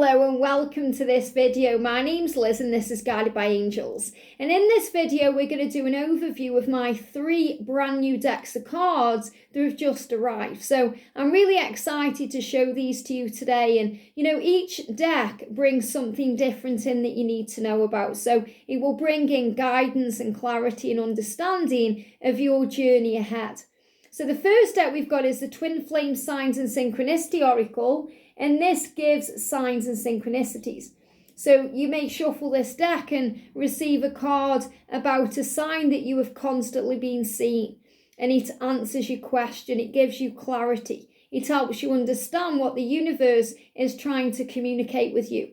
Hello and welcome to this video. My name's Liz and this is Guided by Angels. And in this video we're going to do an overview of my 3 brand new decks of cards that have just arrived. So I'm really excited to show these to you today, and each deck brings something different in that you need to know about. So it will bring in guidance and clarity and understanding of your journey ahead. So the first deck we've got is the Twin Flame Signs and Synchronicity Oracle, and this gives signs and synchronicities. So you may shuffle this deck and receive a card about a sign that you have constantly been seeing, and it answers your question, it gives you clarity, it helps you understand what the universe is trying to communicate with you.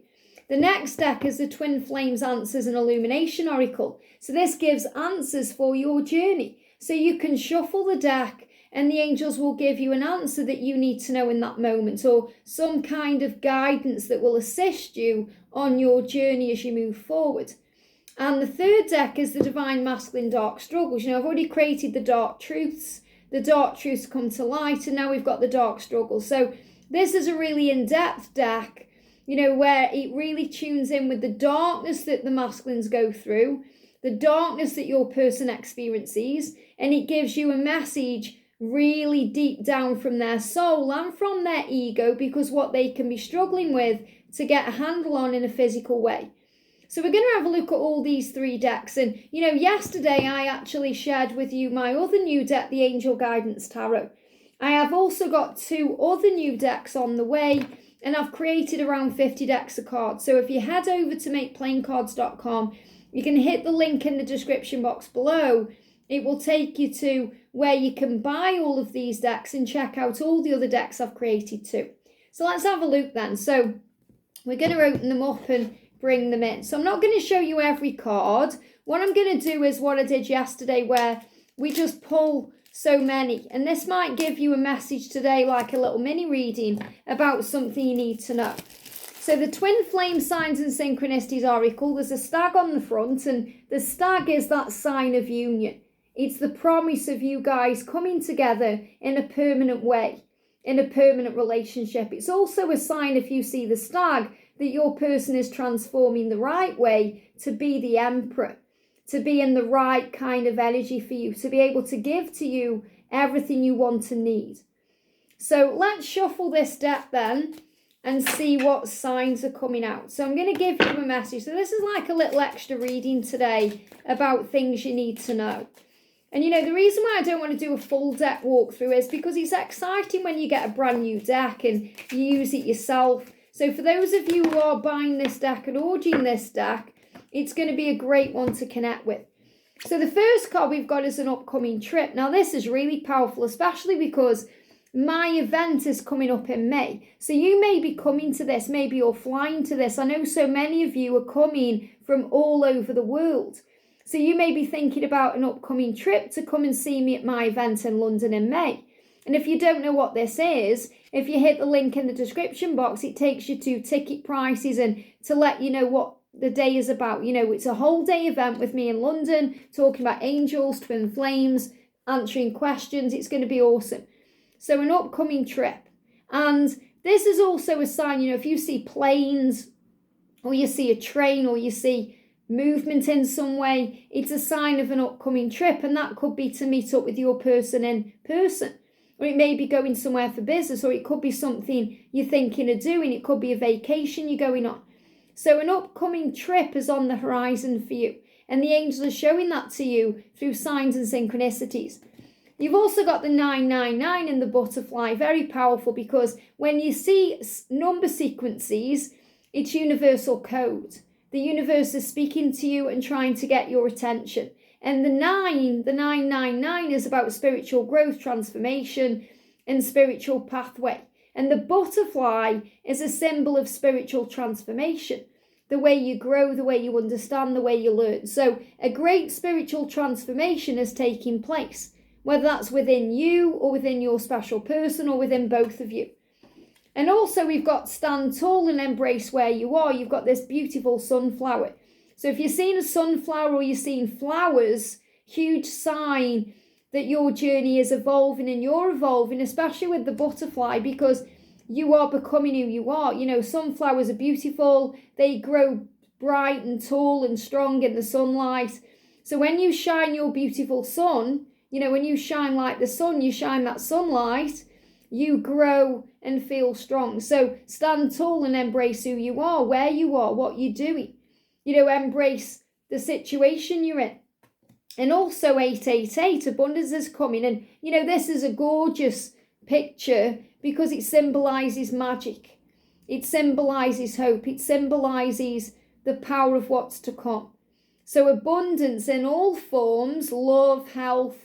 The next deck is the Twin Flames Answers and Illumination Oracle. So this gives answers for your journey. So you can shuffle the deck and the angels will give you an answer that you need to know in that moment, or some kind of guidance that will assist you on your journey as you move forward. And the third deck is the Divine Masculine Dark Struggles. I've already created the Dark Truths. The Dark Truths come to light, and now we've got the Dark Struggles. So this is a really in-depth deck, where it really tunes in with the darkness that the masculines go through, the darkness that your person experiences, and it gives you a message really deep down from their soul and from their ego, because what they can be struggling with to get a handle on in a physical way. So we're going to have a look at all these 3 decks. And yesterday I actually shared with you my other new deck, the Angel Guidance Tarot. I have also got 2 other new decks on the way, and I've created around 50 decks of cards. So if you head over to makeplayingcards.com, you can hit the link in the description box below. It will take you to where you can buy all of these decks and check out all the other decks I've created too. So let's have a look then. So we're going to open them up and bring them in. So I'm not going to show you every card. What I'm going to do is what I did yesterday, where we just pull so many. And this might give you a message today, like a little mini reading about something you need to know. So the Twin Flame Signs and Synchronicities Oracle, there's a stag on the front, and the stag is that sign of union. It's the promise of you guys coming together in a permanent way, in a permanent relationship. It's also a sign, if you see the stag, that your person is transforming the right way to be the emperor, to be in the right kind of energy for you, to be able to give to you everything you want and need. So let's shuffle this deck then and see what signs are coming out. So I'm going to give you a message. So this is like a little extra reading today about things you need to know. And the reason why I don't want to do a full deck walkthrough is because it's exciting when you get a brand new deck and you use it yourself. So for those of you who are buying this deck and ordering this deck, it's going to be a great one to connect with. So the first card we've got is an upcoming trip. Now this is really powerful, especially because my event is coming up in May. So you may be coming to this, maybe you're flying to this. I know so many of you are coming from all over the world. So you may be thinking about an upcoming trip to come and see me at my event in London in May. And if you don't know what this is, if you hit the link in the description box, it takes you to ticket prices and to let you know what the day is about. It's a whole day event with me in London, talking about angels, twin flames, answering questions. It's going to be awesome. So an upcoming trip. And this is also a sign, if you see planes or you see a train or you see movement in some way, it's a sign of an upcoming trip, and that could be to meet up with your person in person, or it may be going somewhere for business, or it could be something you're thinking of doing. It could be a vacation you're going on. So an upcoming trip is on the horizon for you, and the angels are showing that to you through signs and synchronicities. You've also got the 999 in the butterfly, very powerful, because when you see number sequences, it's universal code. The universe is speaking to you and trying to get your attention. And the 999 is about spiritual growth, transformation, and spiritual pathway. And the butterfly is a symbol of spiritual transformation. The way you grow, the way you understand, the way you learn. So a great spiritual transformation is taking place, whether that's within you or within your special person or within both of you. And also we've got stand tall and embrace where you are. You've got this beautiful sunflower. So if you're seeing a sunflower or you're seeing flowers, huge sign that your journey is evolving and you're evolving, especially with the butterfly, because you are becoming who you are. You know, sunflowers are beautiful. They grow bright and tall and strong in the sunlight. So when you shine your beautiful sun, you know, when you shine like the sun, you shine that sunlight, you grow and feel strong. So stand tall and embrace who you are, where you are, what you're doing. You know, embrace the situation you're in. And also 888, abundance is coming. And, you know, this is a gorgeous picture because it symbolises magic. It symbolises hope. It symbolises the power of what's to come. So abundance in all forms, love, health,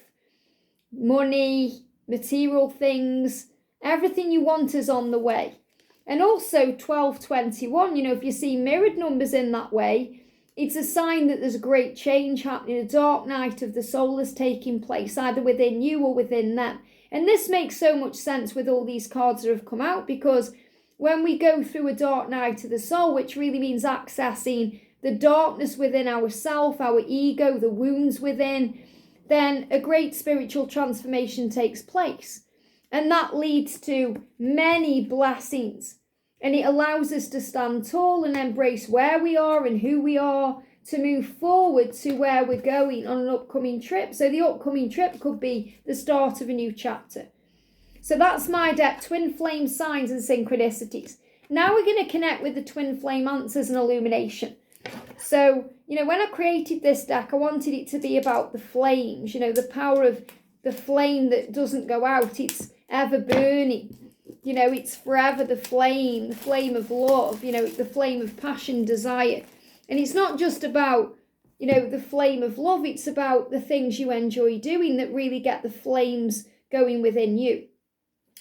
money, material things, everything you want is on the way. And also 1221, you know, if you see mirrored numbers in that way, it's a sign that there's a great change happening. A dark night of the soul is taking place, either within you or within them. And this makes so much sense with all these cards that have come out, because when we go through a dark night of the soul, which really means accessing the darkness within ourself, our ego, the wounds within, then a great spiritual transformation takes place. And that leads to many blessings. And it allows us to stand tall and embrace where we are and who we are, to move forward to where we're going on an upcoming trip. So the upcoming trip could be the start of a new chapter. So that's my deck, Twin Flame Signs and Synchronicities. Now we're going to connect with the Twin Flame Answers and Illumination. So, you know, when I created this deck, I wanted it to be about the flames, you know, the power of the flame that doesn't go out. It's ever burning. You know, it's forever the flame of love, you know, the flame of passion, desire. And it's not just about, you know, the flame of love. It's about the things you enjoy doing that really get the flames going within you.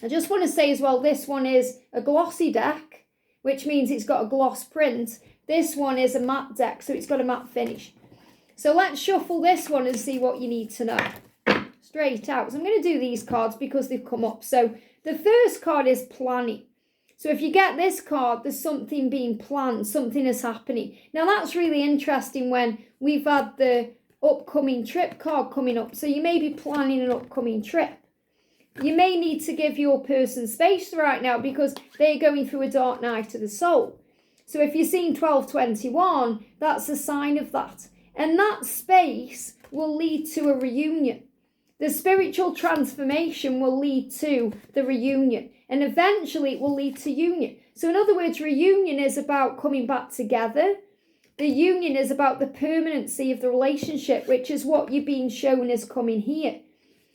I just want to say as well, this one is a glossy deck, which means it's got a gloss print. This one is a matte deck, so it's got a matte finish. So let's shuffle this one and see what you need to know. Straight out. So I'm going to do these cards because they've come up. So the first card is planning. So if you get this card, there's something being planned, something is happening. Now that's really interesting when we've had the upcoming trip card coming up. So you may be planning an upcoming trip. You may need to give your person space right now because they're going through a dark night of the soul. So if you're seeing 1221, that's a sign of that. And that space will lead to a reunion. The spiritual transformation will lead to the reunion. And eventually it will lead to union. So in other words, reunion is about coming back together. The union is about the permanency of the relationship, which is what you're being shown is coming here.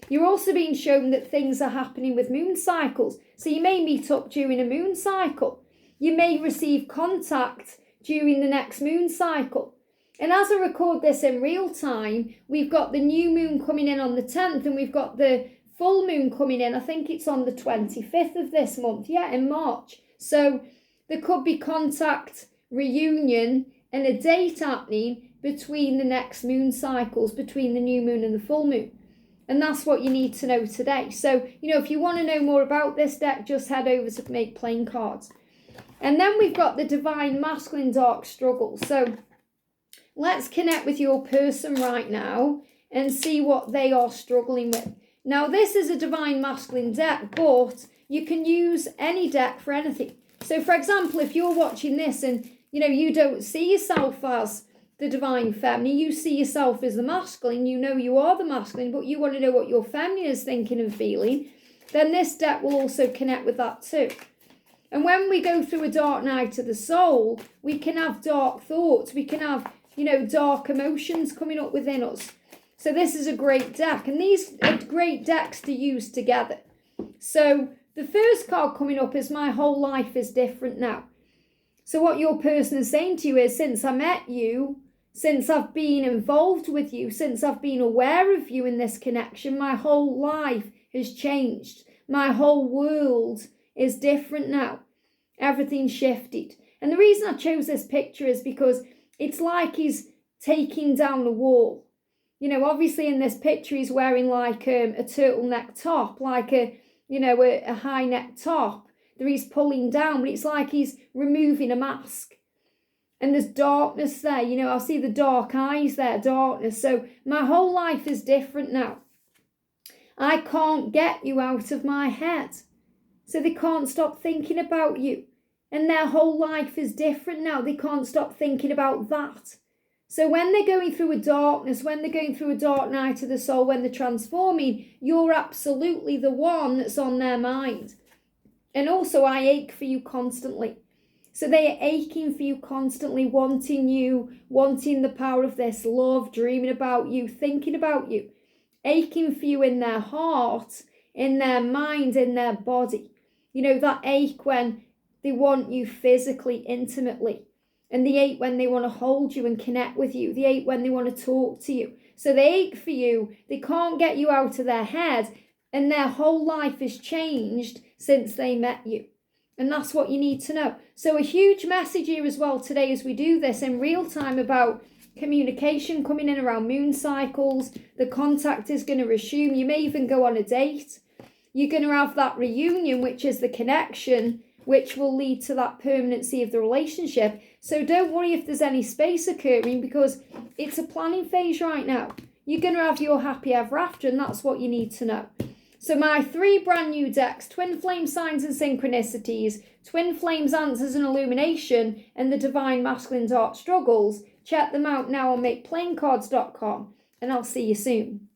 You're also being shown that things are happening with moon cycles. So you may meet up during a moon cycle. You may receive contact during the next moon cycle. And as I record this in real time, we've got the new moon coming in on the 10th and we've got the full moon coming in. I think it's on the 25th of this month. Yeah, in March. So there could be contact, reunion and a date happening between the next moon cycles, between the new moon and the full moon. And that's what you need to know today. So, you know, if you want to know more about this deck, just head over to Make Plain Cards. And then we've got the Divine Masculine Dark Struggle. So let's connect with your person right now and see what they are struggling with. Now, this is a Divine Masculine deck, but you can use any deck for anything. So, for example, if you're watching this and, you know, you don't see yourself as the Divine Feminine, you see yourself as the masculine, you know you are the masculine, but you want to know what your feminine is thinking and feeling, then this deck will also connect with that too. And when we go through a dark night of the soul, we can have dark thoughts, we can have, you know, dark emotions coming up within us. So this is a great deck, and these are great decks to use together. So the first card coming up is My Whole Life is Different Now. So what your person is saying to you is, since I met you, since I've been involved with you, since I've been aware of you in this connection, my whole life has changed. My whole world is different now. Everything's shifted. And the reason I chose this picture is because it's like he's taking down a wall. You know, obviously in this picture he's wearing like a turtleneck top, like a high neck top that he's pulling down, but it's like he's removing a mask. And there's darkness there, you know, I see the dark eyes there, darkness. So my whole life is different now. I can't get you out of my head. So they can't stop thinking about you. And their whole life is different now. They can't stop thinking about that. So when they're going through a darkness, when they're going through a dark night of the soul, when they're transforming, you're absolutely the one that's on their mind. And also, I ache for you constantly. So they are aching for you constantly, wanting you, wanting the power of this love, dreaming about you, thinking about you, aching for you in their heart, in their mind, in their body. You know, that ache when they want you physically, intimately. And they ache when they want to hold you and connect with you. They ache when they want to talk to you. So they ache for you. They can't get you out of their head. And their whole life has changed since they met you. And that's what you need to know. So a huge message here as well today as we do this in real time about communication coming in around moon cycles. The contact is going to resume. You may even go on a date. You're going to have that reunion, which is the connection, which will lead to that permanency of the relationship. So don't worry if there's any space occurring, because it's a planning phase right now. You're going to have your happy ever after, and that's what you need to know. So my 3 brand new decks, Twin Flame Signs and Synchronicities, Twin Flames Answers and Illumination, and the Divine Masculine Dark Struggles. Check them out now on makeplaincards.com, and I'll see you soon.